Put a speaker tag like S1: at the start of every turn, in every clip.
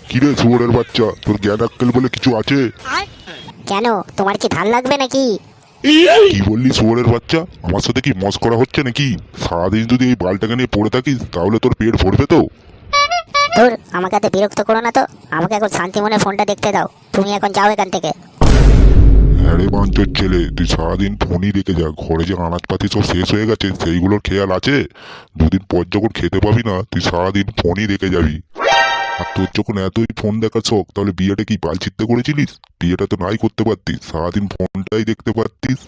S1: কিরে শুয়োরের বাচ্চা, তোর জ্ঞান আক্কেল বলে কিছু আছে?
S2: কেন, তোমার কি ধার লাগবে নাকি?
S1: কি বললি শুয়োরের বাচ্চা? আমার সাথে কি মস্করা হচ্ছে নাকি? সারাদিন যদি এই বালটাকে নিয়ে পড়ে থাকিস তাহলে তোর পেট ভরবে তো?
S2: ধুর, আমাকে এত বিরক্ত করো না তো। আমাকে এখন শান্তি মনে ফোনটা দেখতে দাও। তুমি এখন যাও এখান থেকে।
S1: হ্যাঁ রে বাঞ্চোর ছেলে, তুই সারাদিন ফোনই রেখে যা। ঘরে যে আনাজপাতি সব শেষ হয়ে গেছে সেইগুলোর খেয়াল আছে? দুদিন পর যখন খেতে পাবি না তুই সারাদিন ফোনই রেখে যাবি। আর তোর যখন এতই ফোন দেখার শখ, তাহলে বিয়েটা কি বালছিত্তে করেছিলিস? বিয়েটা তো নাই করতে পারতিস, সারাদিন ফোনটাই দেখতে পারতিস।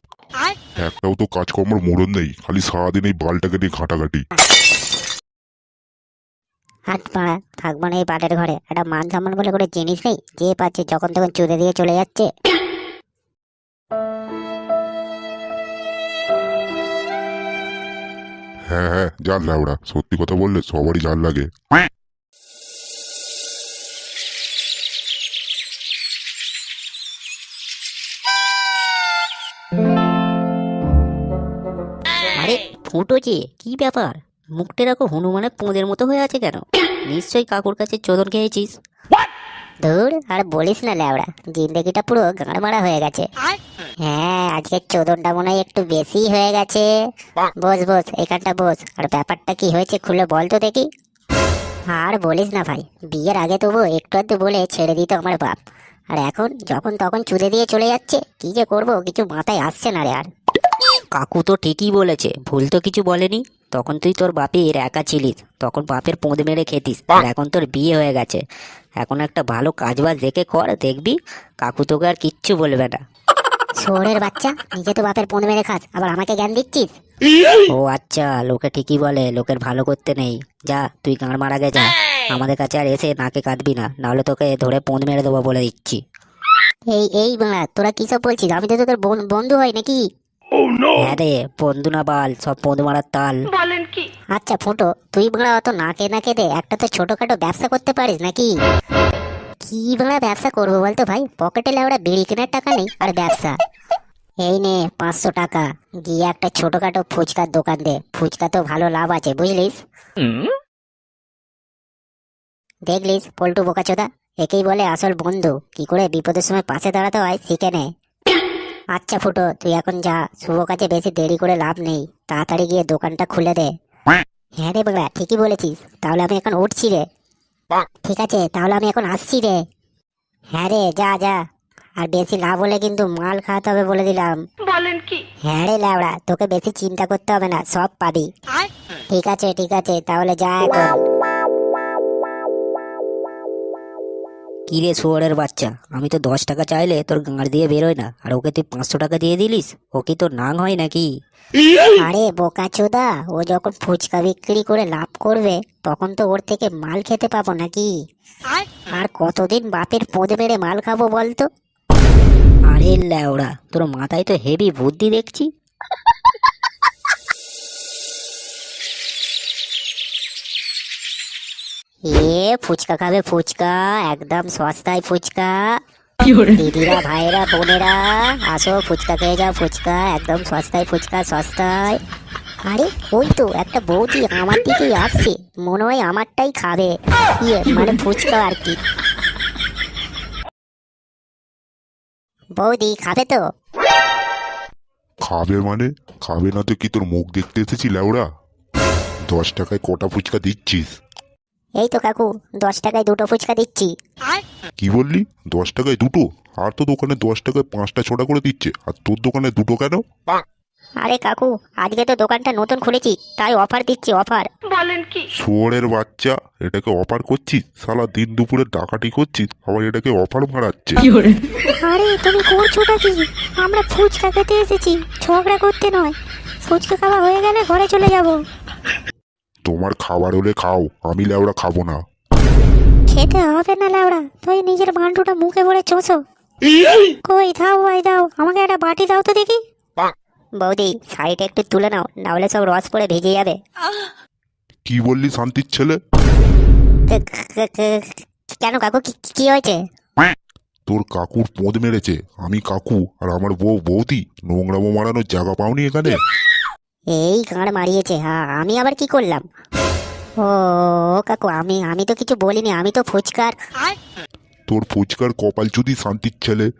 S1: একটাও তো কাজকর্মের মোড়ন নেই, খালি সারাদিন এই বালটাকে নিয়ে ঘাঁটাঘাঁটি।
S2: হাত পাড়া থাকবো না এই বাটের ঘরে। একটা মান সম্মান বলে কোনো জিনিস নেই। যে পাচ্ছে যখন তখন চুদে দিয়ে চলে যাচ্ছে।
S1: হ্যাঁ হ্যাঁ, জান লাউড়া, সত্যি কথা বললে সবারই জান লাগে।
S3: আরে ফুটোছে, কি ব্যাপার? মুখটা এরকম হনুমানের পোঁদের মতো হয়ে আছে কেন? নিশ্চয়ই কাকুর কাছে চোদন খেয়েছিস।
S2: ধুর, আর বলিস না ল্যাওড়া, জিন্দগিটা পুরো গাঁড় মারা হয়ে গেছে। হ্যাঁ, আজকে চোদনটা মনে হয় একটু বেশি হয়ে গেছে। বস বস, এখানটা বস। আর ব্যাপারটা কি হয়েছে খুলে বল তো দেখি। আর বলিস না ভাই, বিয়ের আগে তবু একটু আধটু বলে ছেড়ে দিত আমার বাপ। আর এখন যখন তখন চুদে দিয়ে চলে যাচ্ছে। কি যে করবো কিছু মাথায় আসছে না রে আর।
S3: কাকু তো ঠিকই বলেছে, ভুল তো কিছু বলেনি। তখন তুই তোর বাপের একা ছিলিস, তখন বাপের পোঁদ মেরে খেতিস। আর এখন তোর বিয়ে হয়ে গেছে, এখন একটা ভালো কাজবাজ দেখে কর, দেখবি কাকু তোকে আর কিচ্ছু বলবে না।
S2: শোরের বাচ্চা, নিজে তো বাপের পোঁদ মেরে খাস, আবার আমাকে জ্ঞান দিচ্ছিস?
S3: ও আচ্ছা, লোকে ঠিকই বলে লোকের ভালো করতে নেই। যা তুই গাঁড় মারা গে যা, আমাদের কাছে আর এসে নাকে কাঁদবি না, নাহলে তোকে ধরে পোঁদ মেরে দেবো বলে দিচ্ছি।
S2: এই এই বাংলা, তোরা কি সব বলছিস? আমি তো তোদের বন্ধু হয় নাকি?
S3: হ্যাঁ রে, বন্ধু না বাল, সব পোঁদ মারার তাল।
S2: আচ্ছা ফুটো, তুই বাংলা অত নাকে নাকে দে, একটা তো ছোটখাটো ব্যবসা করতে পারিস নাকি? কি বাংলা ব্যবসা করবো বলতো ভাই? পকেটে লেওড়া বিড়ি কেনার টাকা নেই আর ব্যবসা। এই নে 500 টাকা, গিয়ে একটা ছোটখাটো ফুচকার দোকান দে। ফুচকা তো ভালো লাভ আছে বুঝলিস। দেখলিস পল্টু বোকাচোদা, একেই বলে আসল বন্ধু। কি করে বিপদের সময় পাশে দাঁড়াতে হয় শিখে নে। আচ্ছা ফুটো, তুই এখন যা, শুভ কাজে বেশি দেরি করে লাভ নেই। তাড়াতাড়ি গিয়ে দোকানটা খুলে দে। হ্যাঁ রে বাংলা, ঠিকই বলেছিস। তাহলে আমি এখন উঠছি রে। ঠিক আছে, তাহলে আমি এখন আসছি রে। হ্যাঁ রে, যা যা। আর বেশি লাভ হলে কিন্তু মাল খাওয়াতে হবে বলে দিলাম।
S4: বলেন কি?
S2: হ্যাঁ রে ল্যাওড়া, তোকে বেশি চিন্তা করতে হবে না, সব পাবি। ঠিক আছে ঠিক আছে, তাহলে যা এখন।
S3: কি রে শুয়োরের বাচ্চা, আমি তো 10 টাকা চাইলে তোর গাঁড় দিয়ে বেরোয় না, আর ওকে তুই 500 টাকা দিয়ে দিলিস। ও কি তোর নাং হয় নাকি?
S2: আরে বোকাচোদা, ও যখন ফুচকা বিক্রি করে লাভ করবে তখন তো ওর থেকে মাল খেতে পাবো নাকি? আর কতদিন বাপের পোঁদ মেরে মাল খাবো বলতো?
S3: আরে ল্যাওড়া, তোর মাথায় তো হেভি বুদ্ধি দেখছি।
S2: ফুচকা খাবে ফুচকা, একদম সস্তায় ফুচকা। দিদিরা ভাইরা বোনেরা, আসো ফুচকা খেয়ে যাও। ফুচকা একদম সস্তায়, ফুচকা সস্তায়। আরে ওই তো একটা বৌদি আমার দিকেই আসছে, মনে হয় আমারটাই খাবে। মানে ফুচকা আর কি। বৌদি খাবে তো?
S1: খাবে মানে? খাবে না তো কি তোর মুখ দেখতে এসেছি ল্যাওড়া? 10 টাকায় কটা ফুচকা দিচ্ছিস?
S2: এই তো কাকু, 10 টাকায় 2টো ফুচকা দিচ্ছি।
S1: কি বললি? 10 টাকায় দুটো? আর তো দোকানে 10 টাকায় 5টা 6টা করে দিচ্ছে, আর তোর দোকানে দুটো কেন?
S2: আরে কাকু, আজকে তো দোকানটা নতুন খুলেছি, তাই অফার দিচ্ছি, অফার।
S4: বলেন কি?
S1: শুয়োরের বাচ্চা, এটাকে অফার করছিস? সালা দিন দুপুরে ডাকাতি করছিস, আবার এটাকে অফার মারাচ্ছে।
S2: আরে তুমি করছোটা কি? আমরা ফুচকা খেতে এসেছি, ঝগড়া করতে নয়। ফুচকা খাওয়া হয়ে গেলে ঘরে চলে যাব।
S1: তোমার খাবার হলে খাও, আমি ল্যাওড়া খাবো না।
S2: খেতে হবে না লাউড়া, তুই নিজের মান্টুটা মুখে ভরে চোষো। কই দাও ভাই দাও, আমাকে একটা বাটি দাও তো দেখি। বৌদি শাড়িটা একটু তুলে নাও, না হলে সব রস পড়ে ভিজে যাবে।
S1: কি বললি শান্তির ছেলে?
S2: কেন কাকু, কি হয়েছে?
S1: তোর কাকুর পোঁদ মেরেছে। আমি কাকু আর আমার বউ বৌদি নোংরামো মারানোর জায়গা পাওনি এখানে?
S2: এই গাঁড় মারিয়েছে। হ্যাঁ, আমি আবার কি করলাম? ও কাকু, আমি আমি তো কিছু বলিনি, আমি তো ফুচকার।
S1: তোর ফুচকার কপাল চুদি শান্তির ছেলে।